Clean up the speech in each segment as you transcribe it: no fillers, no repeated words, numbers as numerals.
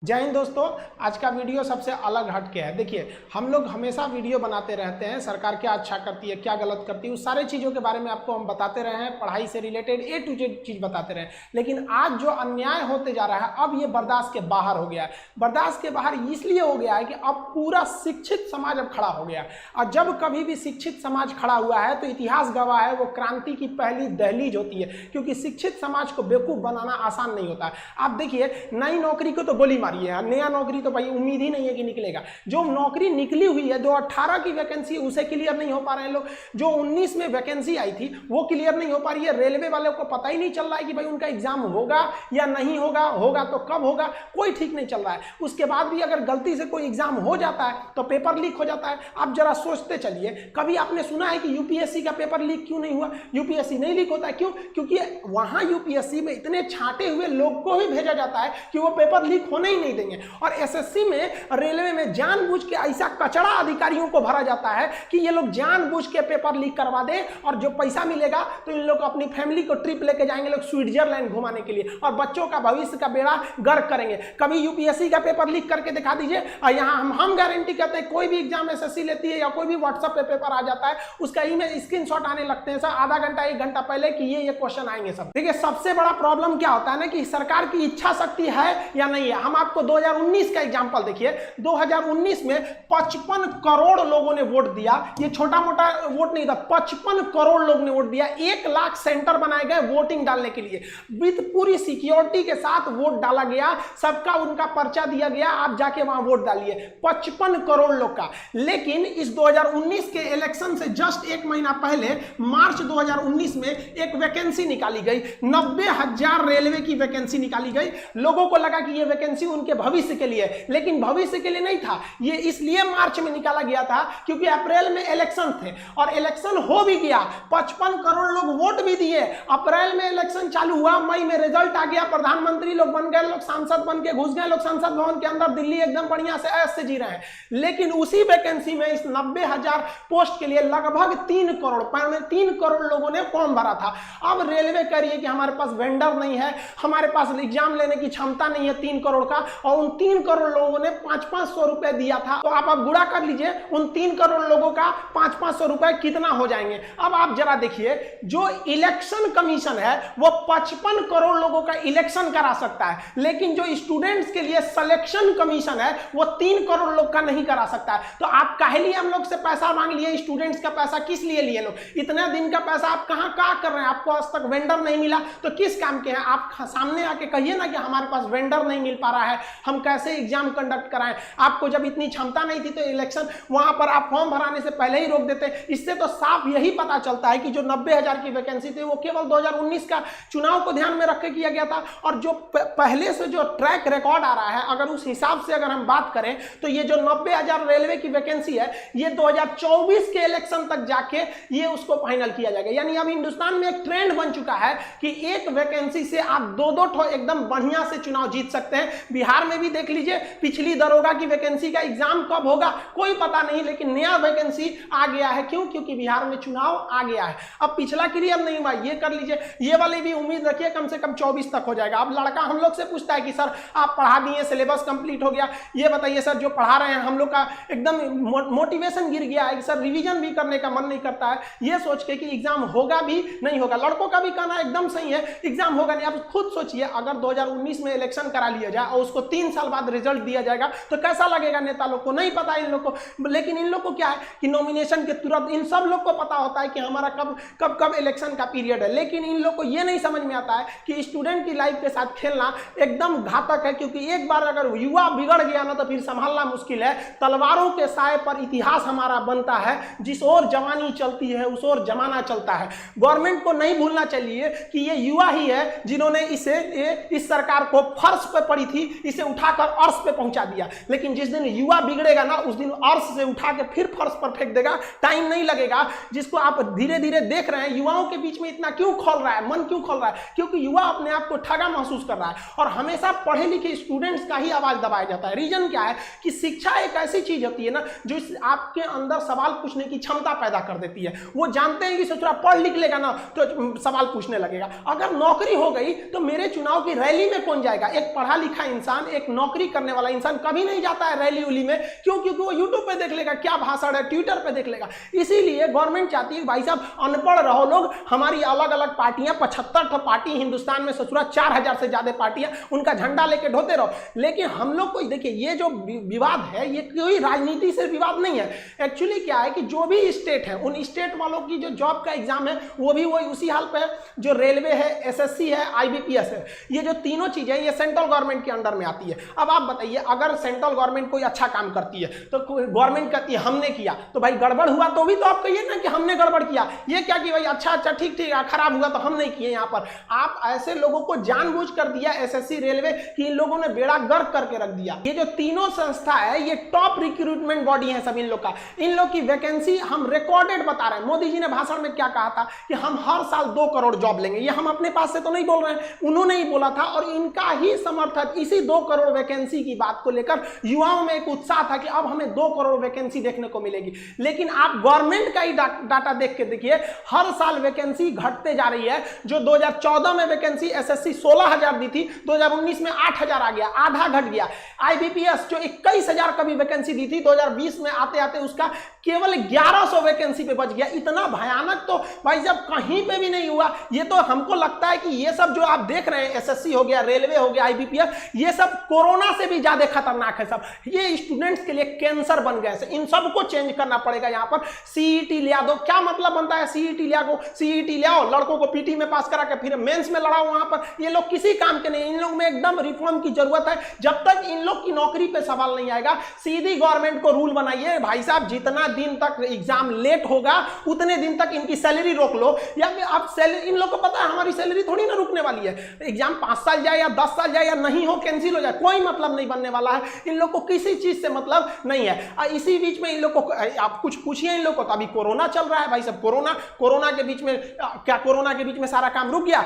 जय हिंद दोस्तों। आज का वीडियो सबसे अलग हटके है। देखिए, हम लोग हमेशा वीडियो बनाते रहते हैं, सरकार क्या अच्छा करती है, क्या गलत करती है, उस सारे चीज़ों के बारे में आपको हम बताते रहे हैं, पढ़ाई से रिलेटेड A to Z चीज़ बताते रहे हैं। लेकिन आज जो अन्याय होते जा रहा है, अब ये बर्दाश्त के बाहर हो गया है। बर्दाश्त के बाहर इसलिए हो गया है कि अब पूरा शिक्षित समाज अब खड़ा हो गया है। और जब कभी भी शिक्षित समाज खड़ा हुआ है तो इतिहास गवाह है, वो क्रांति की पहली दहलीज होती है, क्योंकि शिक्षित समाज को बेवकूफ़ बनाना आसान नहीं होता है। आप देखिए, नई नौकरी को तो गोली मारी है, नया नौकरी तो भाई उम्मीद ही नहीं है कि निकलेगा। जो नौकरी निकली हुई है, जो 18 की वैकेंसी उसे क्लियर नहीं हो पा रहे हैं लोग। जो 19 में वैकेंसी आई थी वो क्लियर नहीं हो पा रही है। रेलवे वालों को पता ही नहीं चल रहा है कि भाई उनका एग्जाम होगा या नहीं होगा, होगा तो कब होगा, कोई ठीक नहीं चल रहा है। उसके बाद भी अगर गलती से कोई एग्जाम हो जाता है तो पेपर लीक हो जाता है। आप जरा सोचते चलिए, कभी आपने सुना है कि यूपीएससी का पेपर लीक क्यों नहीं हुआ? यूपीएससी नहीं लीक होता है, क्यों? क्योंकि वहां यूपीएससी में इतने छांटे हुए लोग को ही भेजा जाता है कि वो पेपर लीक होने ही नहीं देंगे। और एसएससी में, रेलवे में जानबूझ के ऐसा कचड़ा अधिकारियों को भरा जाता है कि ये लोग जानबूझ के पेपर लीक करवा दे, और जो पैसा मिलेगा तो इन लोग अपनी फैमिली को ट्रिप लेके जाएंगे लोग स्विट्जरलैंड घुमाने के लिए, और बच्चों का भविष्य का बेड़ा गर्क करेंगे। कभी यूपीएससी का पेपर लीक करके दिखा दीजिए, और यहाँ हम गारंटी करते हैं, कोई भी एग्जाम एसएससी लेती है या कोई भी व्हाट्सएप पे पेपर आ जाता है, उसका ईमेल स्क्रीनशॉट आने लगते हैं सर आधा घंटा 1 घंटा पहले कि ये क्वेश्चन आएंगे सब। देखिए, सबसे बड़ा प्रॉब्लम क्या होता है ना, कि सरकार की इच्छा शक्ति है या नहीं है। हम आपको 2019 का एग्जाम्पल देखिए। 2019 में 55 करोड़ लोगों ने वोट दिया। ये छोटा मोटा वोट नहीं था, 55 करोड़ लोग ने वोट दिया। 1 लाख सेंटर बनाए गए वोटिंग डालने के लिए, विद पूरी सिक्योरिटी के साथ वोट डाला गया, सबका उनका पर्चा दिया गया, आप जाके वहां वोट डालिए। 55 करोड़ लोग का। लेकिन इस 2019 के इलेक्शन से जस्ट 1 महीना पहले मार्च 2019 में एक वैकेंसी निकाली गई, 90,000 रेलवे की वैकेंसी निकाली गई। लोगों को लगा कि यह वैकेंसी उनके भविष्य के लिए, लेकिन भविष्य के लिए नहीं था। ये इसलिए मार्च में निकाला गया था क्योंकि अप्रैल में इलेक्शन थे, और इलेक्शन हो भी गया। 55 करोड़ लोग वोट भी दिए। अप्रैल में इलेक्शन चालू हुआ, मई में रिजल्ट आ गया, प्रधानमंत्री लोग बन गए, लोग सांसद बन के घुस गए, लोग संसद भवन के अंदर, दिल्ली एकदम बढ़िया से ऐश से जी रहे हैं। लेकिन उसी वैकेंसी में इस 90,000 पोस्ट के लिए लगभग 3 करोड़ लोगों ने फॉर्म भरा था। अब रेलवे कह रही है कि हमारे पास वेंडर नहीं है, हमारे पास एग्जाम लेने की क्षमता नहीं है 3 करोड़ का, और उन 3 करोड़ लोगों ने 500-500 रुपए दिया था। तो आप गुणा कर लीजिए, उन 3 करोड़ लोगों का 500-500 रुपए कितना हो जाएंगे। अब आप जरा देखिए, जो इलेक्शन कमीशन है वो 55 करोड़ लोगों का इलेक्शन करा सकता है, लेकिन जो स्टूडेंट्स के लिए सिलेक्शन कमीशन है वो 3 करोड़ लोग का नहीं करा सकता है। तो आप काहे लिए हम लोग से पैसा मांग लिए? स्टूडेंट्स का पैसा किस लिए लिए लोग? इतने दिन का पैसा आप कहां कर रहे हैं? आपको आज तक वेंडर नहीं मिला तो किस काम के हैं आप? सामने आके कहिए ना कि हमारे पास वेंडर नहीं मिल पा रहा है, हम कैसे एग्जाम कंडक्ट कराएं। आपको जब इतनी क्षमता नहीं थी तो इलेक्शन वहां पर आप फॉर्म भराने से पहले ही रोक देते। इससे तो साफ यही पता चलता है कि जो 90,000 की वैकेंसी थी वो केवल 2019 का चुनाव को ध्यान में रख के किया गया था। और जो पहले से जो ट्रैक रिकॉर्ड आ रहा है, अगर उस हिसाब से अगर हम बात करें तो ये जो 90,000 रेलवे की वैकेंसी है, ये 2024 के इलेक्शन तक जाके ये उसको फाइनल किया जाएगा। यानी अब हिंदुस्तान में एक ट्रेंड बन चुका है कि एक वैकेंसी से आप 2-2 एकदम बढ़िया से चुनाव जीत सकते हैं। बिहार में भी देख लीजिए, पिछली दरोगा की वैकेंसी का एग्जाम कब होगा कोई पता नहीं, लेकिन नया वैकेंसी आ गया है। क्यों? क्योंकि बिहार में चुनाव आ गया है। अब पिछला क्लियर नहीं हुआ, ये कर लीजिए, ये वाली भी उम्मीद रखिए कम से कम 24 तक हो जाएगा। अब लड़का हम लोग से पूछता है कि सर आप पढ़ा दिए, सिलेबस कंप्लीट हो गया, ये बताइए सर जो पढ़ा रहे हैं हम लोग का एकदम मोटिवेशन गिर गया है, सर रिवीजन भी करने का मन नहीं करता है, ये सोच के कि एग्जाम होगा भी नहीं होगा। लड़कों का भी कहना एकदम सही है, एग्जाम होगा नहीं। आप खुद सोचिए, अगर 2019 में इलेक्शन करा लिया जाए और उसको 3 साल बाद रिजल्ट दिया जाएगा तो कैसा लगेगा नेता लोग को? नहीं पता इन लोग को। लेकिन इन लोग को क्या है कि नॉमिनेशन के तुरंत इन सब लोग को पता होता है कि हमारा कब इलेक्शन का पीरियड है। लेकिन इन लोग को यह नहीं समझ में आता है कि स्टूडेंट की लाइफ के साथ खेलना एकदम घातक है, क्योंकि एक बार अगर युवा बिगड़ गया ना तो फिर संभालना मुश्किल है। तलवारों के साए पर इतिहास हमारा बनता है, जिस ओर जवानी चलती है उस ओर जमाना चलता है। गवर्नमेंट को नहीं भूलना चाहिए कि ये युवा ही है जिन्होंने इस सरकार को फर्श पे पड़ी थी, इसे उठाकर अर्श पे पहुंचा दिया। लेकिन जिस दिन युवा बिगड़ेगा ना, उस दिन अर्श से उठा के फिर फर्श पर फेंक देगा, टाइम नहीं लगेगा। जिसको आप धीरे धीरे देख रहे हैं, युवाओं के बीच में इतना क्यों खोल रहा है, मन क्यों खोल रहा है? क्योंकि युवा अपने आप को ठगा महसूस कर रहा है, और हमेशा पढ़े लिखे स्टूडेंट्स का ही आवाज दबाया जाता है। रीजन क्या है कि शिक्षा एक ऐसी चीज होती है ना जो आपके अंदर सवाल पूछने की क्षमता पैदा कर देती है। वो जानते हैं कि सोच रहा पढ़ लिख लेगा ना तो सवाल पूछने लगेगा। अगर नौकरी हो गई तो मेरे चुनाव की रैली में कौन जाएगा? एक पढ़ा लिखा इंसान इंसान, एक नौकरी करने वाला इंसान कभी नहीं जाता है रैली उली में। क्यों? क्योंकि वो यूट्यूब पे देख लेगा क्या भाषण है, ट्विटर पे देख लेगा। इसीलिए गवर्नमेंट चाहती है भाई साहब अनपढ़ रहो लोग, हमारी अलग अलग पार्टियां, 75 पार्टी हिंदुस्तान में, ससुरा 4000 से ज्यादा पार्टियां, उनका झंडा लेके ढोते रहो। लेकिन हम लोग को देखिए ये जो विवाद है ये कोई राजनीति से विवाद नहीं है। एक्चुअली क्या है कि जो भी स्टेट है उन स्टेट वालों की जो जॉब का एग्जाम है वो भी वही उसी हाल पे है जो रेलवे है, एसएससी है, आईबीपीएस है। ये जो तीनों चीजें ये सेंट्रल गवर्नमेंट के अंडर में आती है। अब आप बताइए अगर सेंट्रल गवर्नमेंट कोई अच्छा काम करती है तो गवर्नमेंट कहती है हमने किया, तो भाई गड़बड़ हुआ तो भी तो आप कहिए ना कि हमने गड़बड़ किया। ये क्या कि भाई अच्छा ठीक खराब हुआ तो हम नहीं किए। यहाँ पर आप ऐसे लोगों को जानबूझ कर दिया एसएससी, रेलवे कि इन लोगों ने बेड़ा गर्क करके रख दिया। ये जो तीनों संस्था है ये टॉप रिक्रूटमेंट बॉडी है सब इन लोग का। इन लोग की वैकेंसी हम रिकॉर्डेड बता रहे हैं। मोदी जी ने भाषण में क्या कहा था कि हम हर साल 2 करोड़ जॉब लेंगे। ये हम अपने पास से तो नहीं बोल रहे हैं, उन्होंने ही बोला था। और इनका ही समर्थक इसी 2 करोड़ वैकेंसी की बात को लेकर युवाओं में एक उत्साह था कि अब हमें 2 करोड़ वैकेंसी देखने को मिलेगी। लेकिन आप गवर्नमेंट का ही डाटा देख के देखिए, हर साल वैकेंसी घटते जा रही है। जो 2014 में वैकेंसी एसएससी 16,000 दी थी, 2019 में 8,000 आ गया, आधा घट गया। आईबीपीएस जो 21,000 कभी वैकेंसी दी थी, 2020 में आते आते उसका केवल 1100 वैकेंसी पे बच गया। इतना भयानक तो भाई साहब कहीं पे भी नहीं हुआ। ये तो हमको लगता है कि ये सब जो आप देख रहे हैं, एसएससी हो गया, रेलवे हो गया, आईबीपीएस, ये सब कोरोना से भी ज्यादा खतरनाक है। सब ये स्टूडेंट्स के लिए कैंसर बन गए। इन सबको चेंज करना पड़ेगा। यहाँ पर सीईटी ले दो, क्या मतलब बनता है सीईटी ले आओ, लड़कों को पीटी में पास करा के फिर मेंस में लड़ाओ। वहां पर ये लोग किसी काम के नहीं। इन लोग में एकदम रिफॉर्म की जरूरत है। जब तक इन लोग की नौकरी पे सवाल नहीं आएगा, सीधी गवर्नमेंट को रूल बनाइए भाई साहब, जितना दिन तक एग्जाम लेट होगा उतने दिन तक इनकी सैलरी रोक लो। या आप सैलरी, इन लोग को पता है हमारी सैलरी थोड़ी ना रुकने वाली है। एग्जाम 5 साल जाए या 10 साल जाए या नहीं हो, कैंसिल हो जाए, कोई मतलब नहीं बनने वाला है। इन लोग को किसी चीज से मतलब नहीं है। इसी बीच में इन लोग को आप कुछ पूछिए इन लोग को, तो अभी कोरोना चल रहा है भाई साहब। कोरोना के बीच में क्या, कोरोना के बीच में सारा काम रुक गया?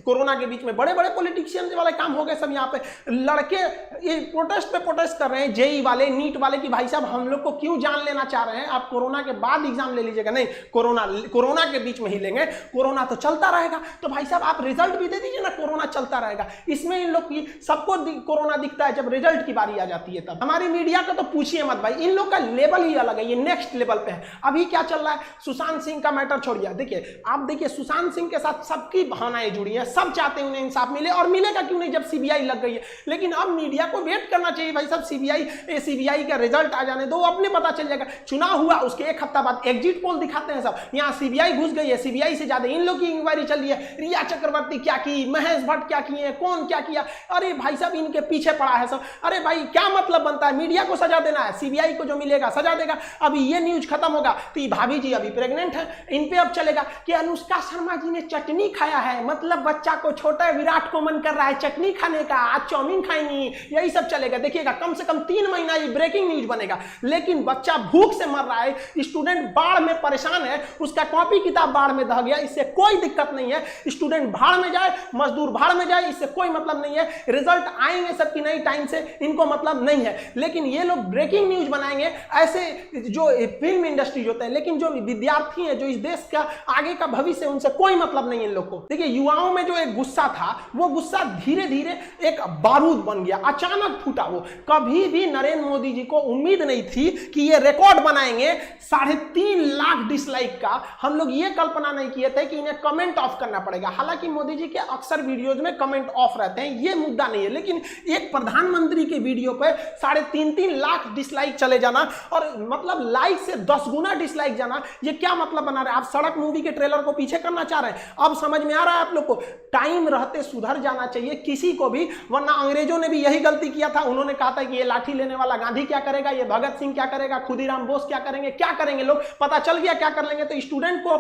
कोरोना के बीच में बड़े बड़े पॉलिटिशियन वाले काम हो गए सब। यहाँ पे लड़के ये प्रोटेस्ट कर रहे हैं, जेई वाले, नीट वाले, कि भाई साहब हम लोग को क्यों जान लेना चाह रहे हैं? आप कोरोना के बाद एग्जाम ले लीजिएगा। नहीं, कोरोना के बीच में ही लेंगे, कोरोना तो चलता रहेगा। तो भाई साहब आप रिजल्ट भी दे दीजिए ना, कोरोना चलता रहेगा। इसमें इन लोग की सबको कोरोना दिखता है, जब रिजल्ट की बारी आ जाती है तब। हमारी मीडिया का तो पूछिए मत भाई, इन लोग का लेवल ही अलग है, ये नेक्स्ट लेवल पे है। अभी क्या चल रहा है, सुशांत सिंह का मैटर छोड़िए। देखिए आप देखिए सुशांत सिंह के साथ सबकी भावनाएं जुड़ी है, सब चाहते हैं उन्हें इंसाफ मिले, और मिलेगा क्यों नहीं जब सीबीआई लग गई है। लेकिन अब मीडिया को वेट करना चाहिए भाई साहब, सीबीआई का रिजल्ट आ जाने दो, अपने पता चल जाएगा। चुनाव हुआ उसके 1 हफ्ता बाद एग्जिट पोल दिखाते हैं सब, यहाँ सीबीआई घुस गई है, सीबीआई से ज्यादा इन लोग की इंक्वायरी चल रही है। रिया चक्रवर्ती क्या की, महेश भट्ट क्या किए, कौन क्या किया, अरे भाई साहब इनके पीछे पड़ा है सब। अरे भाई क्या मतलब बनता है, मीडिया को सजा देना है, सीबीआई को जो मिलेगा सजा देगा। अभी ये न्यूज खत्म होगा तो ये भाभी जी अभी प्रेग्नेंट है, इन पे अब चलेगा कि अनुष्का शर्मा जी ने चटनी खाया है, मतलब बच्चा को छोटा विराट को मन कर रहा है चटनी खाने का, आज चाउमीन खाएंगी, यही सब चलेगा। देखिएगा कम से कम 3 महीना ये ब्रेकिंग न्यूज बनेगा। लेकिन बच्चा भूख से मर रहा है, स्टूडेंट बाढ़ में परेशान है, उसका कॉपी किताब बाढ़ में दह गया, इससे कोई दिक्कत नहीं है। स्टूडेंट भाड़ में जाए, मजदूर भाड़ में जाए, इससे कोई मतलब नहीं है। रिजल्ट आएंगे सबकी नई टाइम से, इनको मतलब नहीं है। लेकिन ये लोग ब्रेकिंग न्यूज बनाएंगे, ऐसे जो फिल्म इंडस्ट्री होते हैं। लेकिन जो विद्यार्थी है, जो इस देश का आगे का भविष्य, उनसे कोई मतलब नहीं है इन लोग को। देखिए युवाओं में जो एक गुस्सा था, वो गुस्सा धीरे धीरे एक बारूद बन गया, अचानक फूटा। वो कभी भी नरेंद्र मोदी जी को उम्मीद नहीं थी कि ये रिकॉर्ड बनाएंगे 3.5 लाख डिसलाइक का। हम लोग ये कल्पना नहीं किए थे कि इन्हें कमेंट ऑफ करना पड़ेगा। हालांकि मोदी जी के अक्सर वीडियोज में कमेंट ऑफ रहते हैं, ये मुद्दा नहीं है। लेकिन एक प्रधानमंत्री के वीडियो पे 3.5 लाख डिसलाइक चले जाना, और मतलब लाइक से 10 गुना डिसलाइक जाना, ये क्या मतलब बना रहे हैं? आप सड़क मूवी के ट्रेलर को पीछे करना चाह रहे हैं? अब समझ में आ रहा है आप लोग को, टाइम रहते सुधर जाना चाहिए किसी को भी, वरना अंग्रेजों ने भी यही गलती किया था। उन्होंने कहा था कि ये लाठी लेने वाला गांधी क्या करेगा, ये भगत सिंह क्या करेगा, खुदीराम बोस क्या करेंगे लोग, पता चल गया क्या कर लेंगे। तो स्टूडेंट को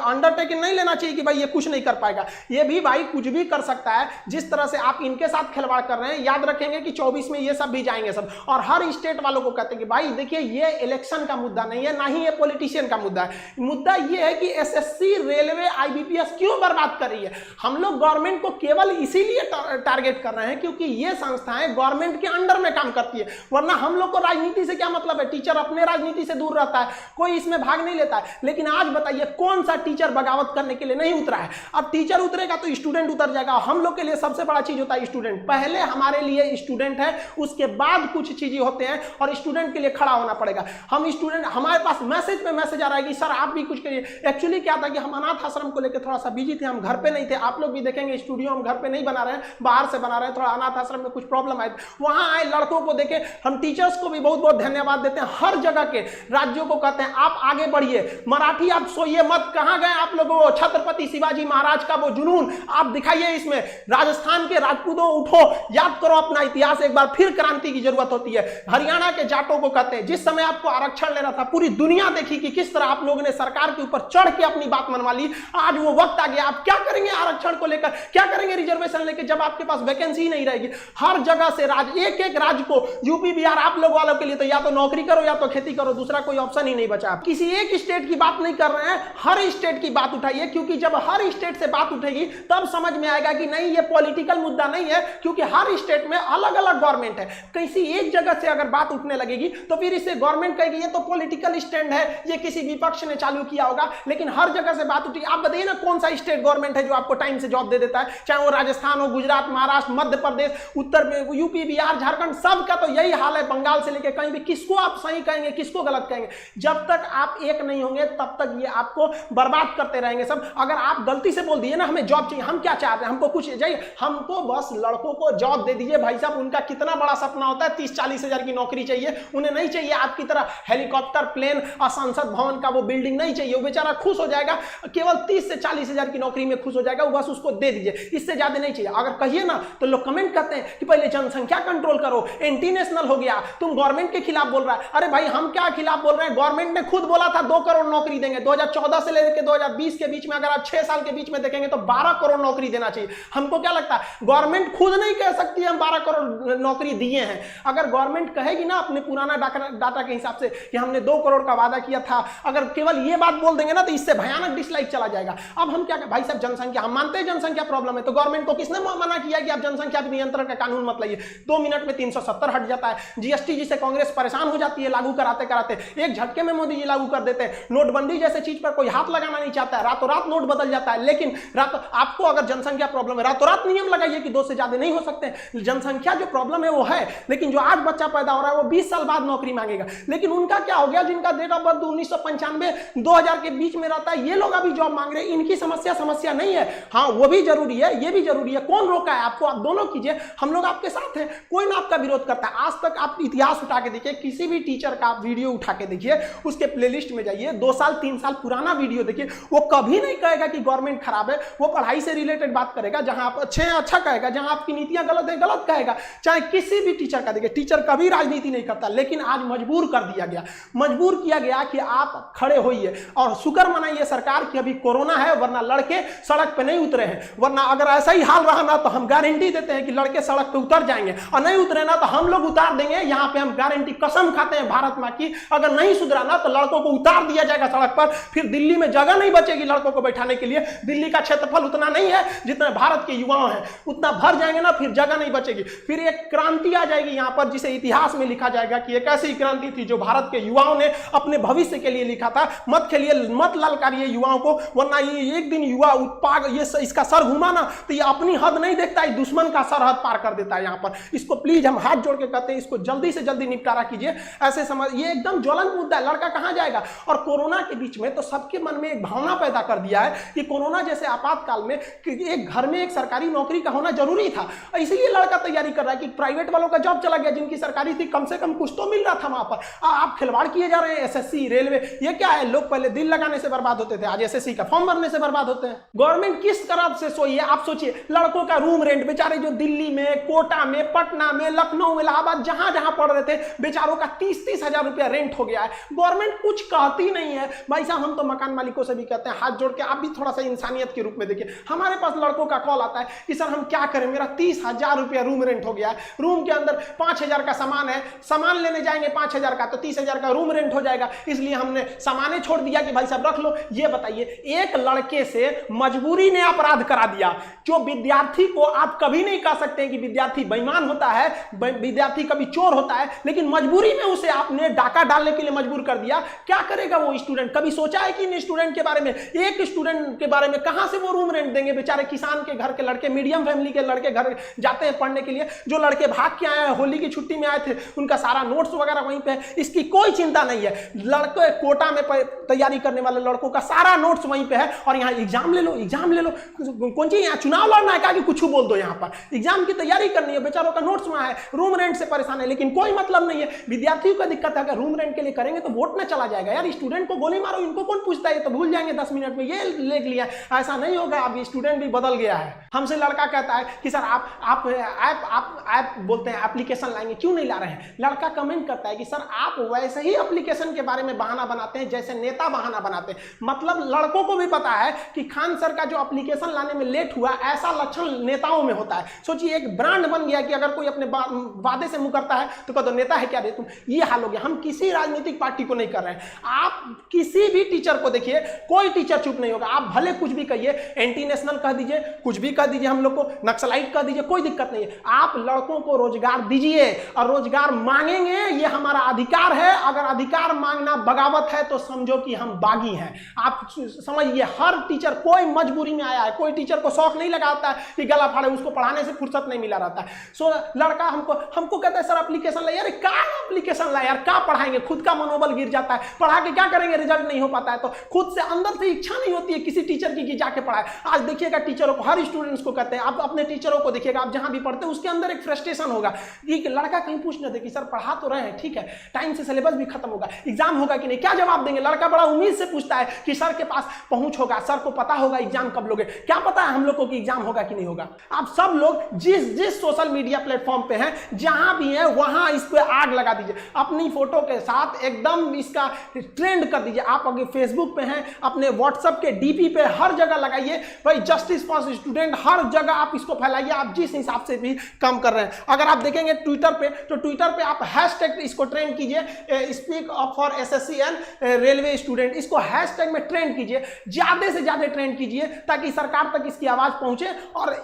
अंडरटेकिंग नहीं लेना चाहिए कि भाई ये कुछ नहीं कर पाएगा। ये भी भाई कुछ भी कर सकता है। जिस तरह से आप इनके साथ खिलवाड़ कर रहे हैं, याद रखेंगे कि 24 में ये सब भी जाएंगे सब। और हर स्टेट वालों को कहते हैं कि भाई देखिए ये इलेक्शन का मुद्दा नहीं है, ना ही ये पॉलिटिशियन का मुद्दा है। मुद्दा ये है कि एसएससी, रेलवे, आईबीपीएस क्यों बर्बाद कर रही है। हम लोग गवर्नमेंट को केवल इसीलिए टारगेट कर रहे हैं क्योंकि ये संस्थाएं गवर्नमेंट के अंडर में काम करती है। वरना हम लोग को राजनीति से क्या मतलब है? टीचर अपने राजनीति से दूर रहता है, कोई इसमें भाग नहीं लेता है। लेकिन आज बताइए कौन सा टीचर बगावत करने के लिए नहीं उतरा है? अब टीचर उतरेगा तो स्टूडेंट उतर जाएगा। हम लोग के लिए सबसे बड़ा चीज होता है स्टूडेंट। पहले हमारे लिए स्टूडेंट है, उसके बाद कुछ चीजें होते हैं और स्टूडेंट के लिए खड़ा होना पड़ेगा। हम स्टूडेंट, हमारे पास मैसेज पे मैसेज आ रहा है कि सर आप भी कुछ करिए। एक्चुअली क्या था कि हम अनाथ आश्रम को लेकर थोड़ा सा बिजी थे, हम घर पे नहीं थे। आप लोग भी देखेंगे स्टूडियो हम घर पे नहीं बना रहे हैं, बाहर से बना रहे हैं। थोड़ा अनाथ आश्रम में कुछ प्रॉब्लम आए, वहां आए लड़कों को देखे। हम टीचर्स को भी बहुत बहुत धन्यवाद देते हैं, हर जगह के राज्यों को कहते हैं आप आगे बढ़िए, मराठी आप सोइए मत। कहां गए आप लोगों को छत्रपति शिवाजी महाराज का वो जुनून आप दिखाइए इसमें। राजस्थान के राजपूतों उठो, याद करो अपना इतिहास एक बार, फिर क्रांति की जरूरत होती है। हरियाणा के जाटों को कहते हैं, जिस समय आपको आरक्षण लेना था पूरी दुनिया देखी कि किस तरह आप लोगों ने सरकार के ऊपर चढ़ के अपनी बात मनवा ली। आज वो वक्त आ गया, आप क्या करेंगे आरक्षण को लेकर, क्या करेंगे रिजर्वेशन लेकर, जब आपके पास वैकेंसी नहीं रहेगी। हर जगह से एक एक राज्य को, यूपी बिहार आप लोग वालों के लिए तो या तो नौकरी करो या तो खेती करो, दूसरा कोई ऑप्शन ही नहीं बचा। किसी एक स्टेट की बात नहीं कर रहे हैं, हर स्टेट की बात उठाइए, क्योंकि जब हर स्टेट से बात उठेगी तब समझ में आएगा कि नहीं ये पॉलिटिकल मुद्दा नहीं है, क्योंकि हर स्टेट में अलग अलग गवर्नमेंट है। किसी एक जगह से अगर बात उठने लगेगी तो फिर इससे गवर्नमेंट कहेगी ये तो पॉलिटिकल स्टैंड है, ये किसी विपक्ष ने चालू किया होगा। लेकिन हर जगह से बात उठी, आप बताइए ना कौन सा स्टेट गवर्नमेंट है जो आपको टाइम से जॉब दे देता है, चाहे वो राजस्थान हो, गुजरात, महाराष्ट्र, मध्य प्रदेश, उत्तर में यूपी बिहार झारखंड, सबका तो यही हाल है। बंगाल से लेकर कहीं भी, किसको आप सही कहेंगे किसको गलत कहेंगे? जब तक आप एक नहीं होंगे तब तक ये आपको बर्बाद करते रहेंगे सब। अगर आप गलती से बोल दिए ना हमें जॉब चाहिए, हम क्या चाहते हैं, हमको कुछ चाहिए, हमको बस लड़कों को जॉब दे दीजिए। भाई साहब उनका कितना बड़ा सपना होता है, 30-40 हजार की नौकरी चाहिए, उन्हें नहीं चाहिए आपकी तरह हेलीकॉप्टर, प्लेन और संसद भवन का वो बिल्डिंग नहीं चाहिए। वो बेचारा खुश हो जाएगा, केवल 30 से 40 हजार की नौकरी में खुश हो जाएगा, वो बस उसको दे दीजिए, इससे ज्यादा नहीं चाहिए। अगर कहिए ना तो लोग कमेंट करते हैं कि पहले जनसंख्या कंट्रोल करो, एंटी नेशनल हो गया, तुम गवर्नमेंट के खिलाफ बोल रहा है। अरे भाई हम क्या खिलाफ बोल रहे हैं, गवर्नमेंट ने खुद बोला था 2 करोड़ नौकरी देंगे। 2014 से लेकर 2020 के बीच में अगर आप 6 साल के बीच में देखेंगे तो 12 करोड़ नौकरी देना चाहिए। हमको क्या लगता है गवर्नमेंट खुद नहीं कह सकती हम 12 करोड़ नौकरी दिए हैं। अगर गवर्नमेंट कहेगी ना अपने पुराना डाटा के हिसाब से कि हमने 2 करोड़ का वादा किया था, अगर केवल ये बात बोल देंगे ना तो इससे भयानक डिसलाइक चला जाएगा। अब हम क्या, भाई साहब जनसंख्या, हम मानते हैं जनसंख्या प्रॉब्लम है, तो गवर्नमेंट को किसने मना किया कि आप जनसंख्या के नियंत्रण का कानून मत लाइए? 2 मिनट में 370 हट जाता है। जीएसटी जिसे कांग्रेस परेशान हो जाती है लागू कराते कराते, एक झटके में मोदी जी लागू कर देते हैं। नोटबंदी जैसे चीज पर कोई हाथ लगाना नहीं चाहता है, रातों रात नोट बदल जाता है। लेकिन आपको अगर जनसंख्या प्रॉब्लम है, रातों रात नियम लगाइए कि 2 से ज्यादा नहीं हो सकते। जनसंख्या जो प्रॉब्लम है वो है, लेकिन जो आज बच्चा पैदा हो रहा है वो 20 साल बाद नौकरी मांगेगा। लेकिन उनका क्या हो गया, जिनका डेट ऑफ बर्थ 1995 2000 के बीच में रहता है, ये लोग अभी जॉब मांग रहे हैं। इनकी समस्या नहीं है। हाँ वो भी जरूरी है, ये भी जरूरी है। कौन रोका है आपको? आप दोनों कीजिए, हम लोग आपके साथ हैं, कोई ना आपका विरोध करता है। आज तक आप इतिहास उठा के देखिए, किसी भी टीचर का आप वीडियो उठा के देखिए, उसके प्लेलिस्ट में जाइए, 2 साल 3 साल पुराना वीडियो देखिए, वो कभी नहीं कहेगा कि गवर्नमेंट खराब है। वो पढ़ाई से रिलेटेड बात करेगा, जहां आप अच्छे हैं अच्छा कहेगा, जहां आपकी नीतियां गलत है गलत कहेगा। चाहे किसी भी टीचर का देखिए, टीचर कभी राजनीति नहीं करता, लेकिन आज मजबूर कर दिया गया, मजबूर किया गया कि आप खड़े होइए और शुक्र मनाइए सरकार की अभी कोरोना है, वरना लड़के सड़क पे नहीं उतरे हैं। वरना अगर ऐसा ही हाल रहा ना तो हम गारंटी देते हैं कि लड़के सड़क पे उतर जाएंगे, और नहीं उतरे ना तो हम लोग उतार देंगे। यहाँ पे हम गारंटी, कसम खाते हैं भारत मां की, अगर नहीं सुधरा ना तो लड़कों को उतार दिया जाएगा सड़क पर। फिर दिल्ली में जगह नहीं बचेगी लड़कों को बैठाने के लिए। दिल्ली का क्षेत्रफल उतना नहीं है जितना भारत के युवाओं हैं, उतना भर जाएंगे ना, फिर जगह नहीं बचेगी। फिर एक क्रांति आ जाएगी यहाँ पर, जिसे इतिहास में लिखा जाएगा कि एक ऐसी क्रांति थी जो भारत के युवाओं ने अपने भविष्य के लिए लिखा था। मत खेलिए, मत ललकारिए युवाओं को, वरना ये एक दिन युवा उत्पाद ये इसका सर घुमा ना तो ये अपनी हद नहीं देखता है, दुश्मन का सरहद पार कर देता है यहाँ पर। इसको प्लीज हम हाथ जोड़ के कहते हैं, इसको जल्दी से जल्दी निपटारा कीजिए। ऐसे समझ, ये एकदम ज्वलंत मुद्दा है, लड़का कहाँ जाएगा? और कोरोना के बीच में तो सबके मन में एक भावना पैदा कर दिया है कि कोरोना जैसे आपातकाल में एक घर में एक सरकारी नौकरी का होना जरूरी था। इसीलिए लड़का तैयारी कर रहा है कि प्राइवेट वालों का जॉब चला गया, जिनकी सरकारी थी कम से कम कुछ तो मिल रहा था वहां पर। आप खिलवाड़ किए जा रहे हैं। एसएससी, रेलवे, ये क्या है? लोग पहले दिल लगाने से बर्बाद होते थे, आज एसएससी का फॉर्म भरने से बर्बाद होते हैं। गवर्नमेंट किस तरह से सोइए, आप सोचिए, लड़कों का रूम रेंट, बेचारे जो दिल्ली में, कोटा में, पटना में, लखनऊ, इलाहाबाद, जहां जहां पढ़ रहे थे, बेचारों का 30-30 हजार रुपया रेंट हो गया है। गवर्नमेंट कुछ कहती नहीं है। भाई साहब हम तो मकान मालिकों से भी कहते हैं, हाथ जोड़ के आप भी थोड़ा सा इंसानियत के रूप में देखिए। हमारे पास लड़कों का कॉल आता है कि सर हम क्या करें, मेरा 30,000 रुपया रूम रेंट हो गया है, रूम के अंदर 5,000 का सामान है, सामान लेने जाएंगे 5,000 का तो 30,000 का रूम रेंट हो जाएगा, इसलिए हमने सामाने छोड़ दिया कि भाई साहब रख लो। ये बताइए, एक लड़के से मजबूरी ने अपराध करा दिया। जो विद्यार्थी को आप कभी नहीं कह सकते हैं कि विद्यार्थी बेईमान होता है, विद्यार्थी कभी चोर होता है, लेकिन मजबूरी में उसे आपने डाका डालने के लिए मजबूर कर दिया। क्या करेगा वो स्टूडेंट? कभी सोचा है कि इन स्टूडेंट के बारे में? एक स्टूडेंट के बारे में कहां से वो रूम रेंट देंगे? बेचारे किसान के घर के लड़के, मीडियम फैमिली के लड़के घर जाते हैं पढ़ने के लिए, जो लड़के भाग के आए हैं होली की छुट्टी में आए थे उनका सारा नोट्स वगैरह वहीं पे है, इसकी कोई चिंता नहीं है। लड़के कोटा में तैयारी करने वाले लड़कों का सारा नोट्स वहीं पे है, और यहाँ एग्जाम ले लो, एग्जाम ले लो, कौन सी यहाँ चुनाव लड़ना है क्या कि कुछ बोल दो, यहाँ पर एग्जाम की तैयारी करनी है, बेचारों का नोट्स वहाँ है, रूम रेंट से परेशान है, लेकिन कोई मतलब नहीं है। विद्यार्थियों का दिक्कत है, अगर रूम रेंट के लिए करेंगे तो वोट ना चला जाएगा यार, स्टूडेंट को गोली मारो, इनको कौन पूछता है, तो भूल जाएंगे 10 मिनट में, ये ले लिया, ऐसा नहीं होगा। अब स्टूडेंट भी बदल गया है। हमसे लड़का कहता है कि सर आप बोलते हैं एप्लीकेशन लाएंगे, क्यों नहीं ला रहे हैं? लड़का कमेंट करता है कि सर आप वैसे ही एप्लीकेशन के बारे में बहाना बनाते हैं जैसे नेता बहाना बनाते हैं। मतलब लड़कों को भी पता है कि खान सर का जो एप्लीकेशन लाने में लेट हुआ, ऐसा लक्षण नेताओं में होता है। सोचिए एक ब्रांड बन गया कि अगर कोई अपने वादे से मुकरता है तो कह दो नेता है क्या रे तुम, ये हाल हो गया। हम किसी राजनीतिक पार्टी को नहीं कर रहे हैं, आप किसी भी टीचर को देखिए, कोई टीचर चुप नहीं होगा, आप भले कुछ भी कहिए, एंटी नेशनल कह दीजिए, कुछ भी कह दीजिए, हम लोग को नक्सलाइट कह दीजिए, कोई दिक्कत नहीं है। आप लड़कों को रोजगार दीजिए और रोजगार मांगेंगे, ये हमारा अधिकार है। अगर अधिकार मांगना बगावत है तो समझो कि हम बागी हैं। आप समझिए, हर टीचर कोई मजबूरी में आया है, कोई टीचर को शौक नहीं लगाता है कि गला फाड़े, उसको पढ़ाने से फुर्सत नहीं मिला रहता है। सो लड़का हमको कहता है सर एप्लीकेशन ला, यार क्या एप्लीकेशन ला यार, क्या पढ़ाएंगे, खुद का मनोबल गिर जाता है, पढ़ा के क्या करेंगे, रिजल्ट नहीं हो पाता है तो खुद से अंदर से इच्छा नहीं होती है किसी टीचर की कि जाके पढ़ाए। आज देखिएगा टीचरों को, हर स्टूडेंट्स को कहते हैं, आप अपने टीचरों को देखिएगा, आप जहां भी पढ़ते हैं उसके अंदर एक फ्रस्ट्रेशन होगा कि लड़का कहीं पूछ न दे कि सर पढ़ा तो रहे हैं, ठीक है, टाइम से सिलेबस भी खत्म होगा, एग्जाम होगा कि नहीं, क्या जवाब देंगे? लड़का बड़ा उम्मीद से पूछता है कि सर के पास पहुंच होगा, सर को पता होगा एग्जाम कब लोगे, क्या पता है हम लोग को कि एग्जाम होगा कि नहीं होगा। आप सब लोग जिस सोशल मीडिया प्लेटफॉर्म पे हैं, जहां भी है वहां इस पे आग लगा दीजिए, अपनी फोटो के साथ एकदम इसका ट्रेंड कर दीजिए। आप अगर फेसबुक पे हैं, अपने व्हाट्सएप के डीपी पे हर जगह लगाइए भाई, जस्टिस फॉर स्टूडेंट, हर जगह आप इसको फैलाइए, आप जिस हिसाब से भी काम कर रहे हैं। अगर आप देखेंगे ट्विटर पे, तो ट्विटर पे आप हैशटैग इसको ट्रेंड कीजिए, speak up for SSC and railway student, इसको हैशटैग में ट्रेंड कीजिए, ज्यादा से ज्यादा ट्रेंड कीजिए ताकि सरकार तक इसकी आवाज पहुंचे। और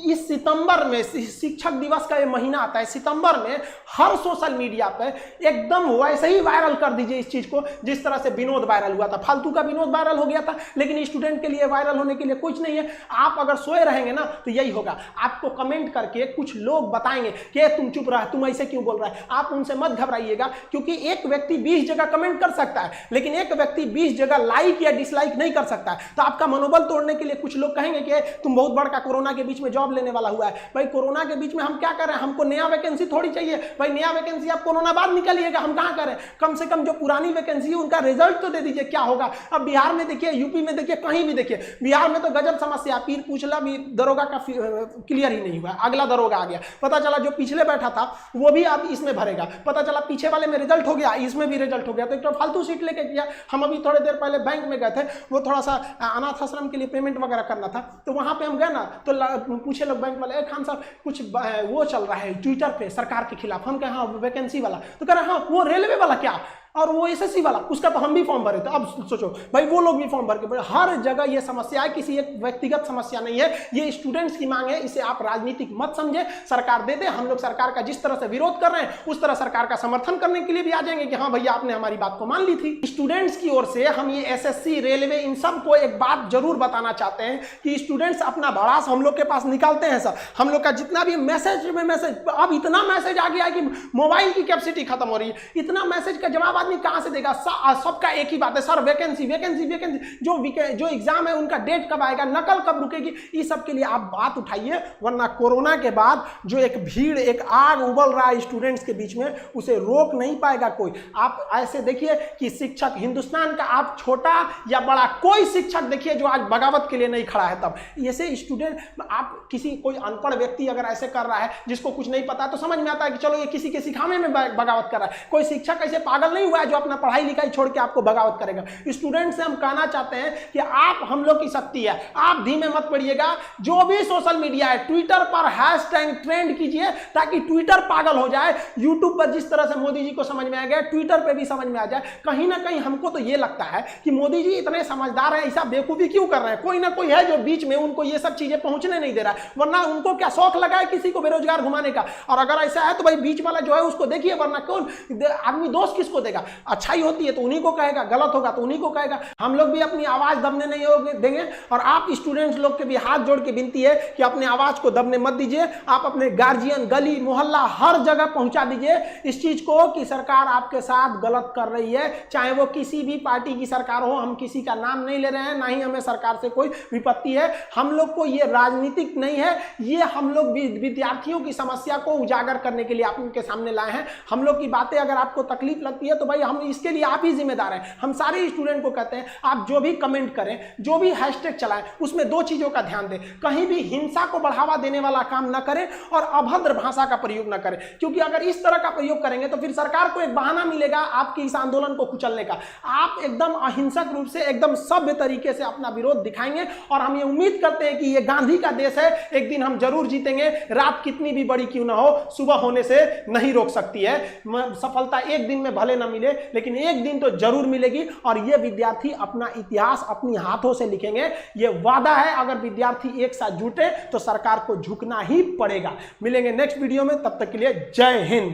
इस सितंबर में शिक्षक दिवस का ये महीना आता है, सितंबर में हर सोशल मीडिया पे एकदम वैसे ही वायरल कर दीजिए इस चीज को जिस तरह से विनोद वायरल हुआ था, फालतू का विनोद वायरल हो गया था, लेकिन स्टूडेंट के लिए वायरल होने के लिए कुछ नहीं है। आप अगर सोए रहेंगे ना तो यही होगा, आपको कमेंट करके कुछ लोग बताएंगे कि तुम चुप रहा, तुम ऐसे क्यों बोल रहा है। आप उनसे मत घबराइएगा, क्योंकि एक व्यक्ति 20 जगह कमेंट कर सकता है, लेकिन एक व्यक्ति 20 जगह लाइक या डिसलाइक नहीं कर सकता है। तो आपका मनोबल तोड़ने के लिए कुछ लोग कहेंगे कि तुम बहुत बड़का कोरोना के बीच में जॉब लेने वाला हुआ है। भाई कोरोना के बीच में हम क्या कर रहे हैं, हमको नया वैकेंसी थोड़ी चाहिए भाई, नया वैकेंसी आप कोरोना बाद निकलिएगा, हम कहां करें। कम से कम जो पुरानी वैकेंसी है उनका रिजल्ट तो दे दीजिए, क्या होगा। अब बिहार में देखिए, यूपी में देखिए, कहीं भी देखिए, बिहार में तो गजब समस्या, पीर पूछला भी दरोगा का क्लियर ही नहीं हुआ, अगला दरोगा आ गया, पता चला जो पिछले बैठा था वो भी अब इसमें भरेगा, पता चला पीछे वाले में रिजल्ट हो गया, इसमें भी रिजल्ट हो गया। तो एक तो फालतू सीट लेके किया। हम अभी थोड़ी देर पहले बैंक में गए थे, वो थोड़ा सा अनाथ आश्रम के लिए पेमेंट वगैरह करना था, तो वहां पे हम गए ना, तो पूछे लोग बैंक वाले, खान साहब कुछ वो चल रहा है ट्विटर पे सरकार के खिलाफ। हम कहे हाँ वैकेंसी वाला, तो कह रहे हाँ वो रेलवे वाला क्या, और वो एसएससी वाला, उसका तो हम भी फॉर्म भरे थे। अब सोचो भाई, वो लोग भी फॉर्म भर के, हर जगह ये समस्या है, किसी एक व्यक्तिगत समस्या नहीं है, ये स्टूडेंट्स की मांग है। इसे आप राजनीतिक मत समझे, सरकार दे दे, हम लोग सरकार का जिस तरह से विरोध कर रहे हैं उस तरह सरकार का समर्थन करने के लिए भी आ जाएंगे कि हाँ भैया आपने हमारी बात को मान ली थी। स्टूडेंट्स की ओर से हम ये एसएससी, रेलवे, इन सब को एक बात जरूर बताना चाहते हैं कि स्टूडेंट्स अपना भड़ास हम लोग के पास निकालते हैं सर। हम लोग का जितना भी मैसेज में मैसेज, अब इतना मैसेज आ गया है कि मोबाइल की कैपेसिटी खत्म हो रही है, इतना मैसेज का जवाब आदमी कहां से देगा। सबका एक ही बात है, सर वैकेंसी वैकेंसी वैकेंसी, जो एग्जाम है उनका डेट कब आएगा, नकल कब रुकेगी, इस सब के लिए आप बात उठाइए। वरना कोरोना के बाद जो एक भीड़, एक आग उबल रहा है स्टूडेंट्स के बीच में, उसे रोक नहीं पाएगा कोई। आप ऐसे देखिए कि शिक्षक, हिंदुस्तान का आप छोटा या बड़ा कोई शिक्षक देखिए जो आज बगावत के लिए नहीं खड़ा है। तब ऐसे स्टूडेंट, आप किसी कोई अनपढ़ व्यक्ति अगर ऐसे कर रहा है जिसको कुछ नहीं पता है तो समझ में आता है कि चलो ये किसी के सिखाने में बगावत कर रहा है। कोई शिक्षक ऐसे पागल नहीं हुआ है जो अपना पढ़ाई लिखाई छोड़ के आपको बगावत करेगा। स्टूडेंट से हम कहना चाहते हैं कि आप हम लोग की शक्ति है, आप धीमे मत पड़िएगा। जो भी सोशल मीडिया है, ट्विटर पर हैशटैग ट्रेंड कीजिए ताकि ट्विटर पागल हो जाए। यूट्यूब पर जिस तरह से मोदी जी को समझ में आ गया, ट्विटर पे भी समझ में आ जाए। कहीं ना कहीं हमको तो ये लगता है कि मोदी जी इतने समझदार हैं, ऐसा बेवकूफी क्यों कर रहे हैं। कोई ना कोई है जो बीच में उनको ये सब चीजें पहुंचने नहीं दे रहा है, वरना उनको क्या शौक लगा है किसी को बेरोजगार घुमाने का। और अगर ऐसा है तो भाई बीच वाला जो है उसको देखिए, वरना कौन आदमी दोष किसको देगा। अच्छाई होती है तो उन्हीं को कहेगा, गलत होगा तो उन्हीं को कहेगा। हम लोग भी अपनी आवाज दबने नहीं देंगे। और आप स्टूडेंट्स लोग के भी हाथ जोड़ के विनती है कि अपने आवाज को दबने मत दीजिए। आप अपने गार्जियन, गली मोहल्ला हर जगह पहुंचा दीजिए इस चीज को कि सरकार आपके साथ गलत कर रही है, चाहे वो किसी भी पार्टी की सरकार हो। हम किसी का नाम नहीं ले रहे हैं, ना ही हमें सरकार से कोई विपत्ति है। हम लोग को ये राजनीतिक नहीं है, ये हम लोग विद्यार्थियों की समस्या को उजागर करने के लिए आप उनके सामने लाए हैं। हम लोग की बातें अगर आपको तकलीफ लगती है तो भाई हम इसके लिए आप ही जिम्मेदार हैं। हम सारे स्टूडेंट को कहते हैं आप जो भी कमेंट करें, जो भी हैशटैग चलाएं, उसमें दो चीजों का ध्यान दें। कहीं भी हिंसा को बढ़ावा देने वाला काम ना करें और अभद्र भाषा का प्रयोग ना करें, क्योंकि अगर इस तरह का प्रयोग करेंगे तो फिर सरकार को एक बहाना मिलेगा आपके इस आंदोलन को कुचलने का। आप एकदम अहिंसक रूप से, एकदम सभ्य तरीके से अपना विरोध दिखाएंगे और हम ये उम्मीद करते हैं कि ये गांधी का देश है, एक दिन हम जरूर जीतेंगे। रात कितनी भी बड़ी क्यों ना हो, सुबह होने से नहीं रोक सकती है। सफलता एक दिन में भले ना मिले, लेकिन एक दिन तो जरूर मिलेगी और ये विद्यार्थी अपना इतिहास अपनी हाथों से लिखेंगे। ये वादा है, अगर विद्यार्थी एक साथ जुटे तो सरकार को झुकना ही पड़ेगा। मिलेंगे नेक्स्ट वीडियो में, तब तक के लिए जय हिंद।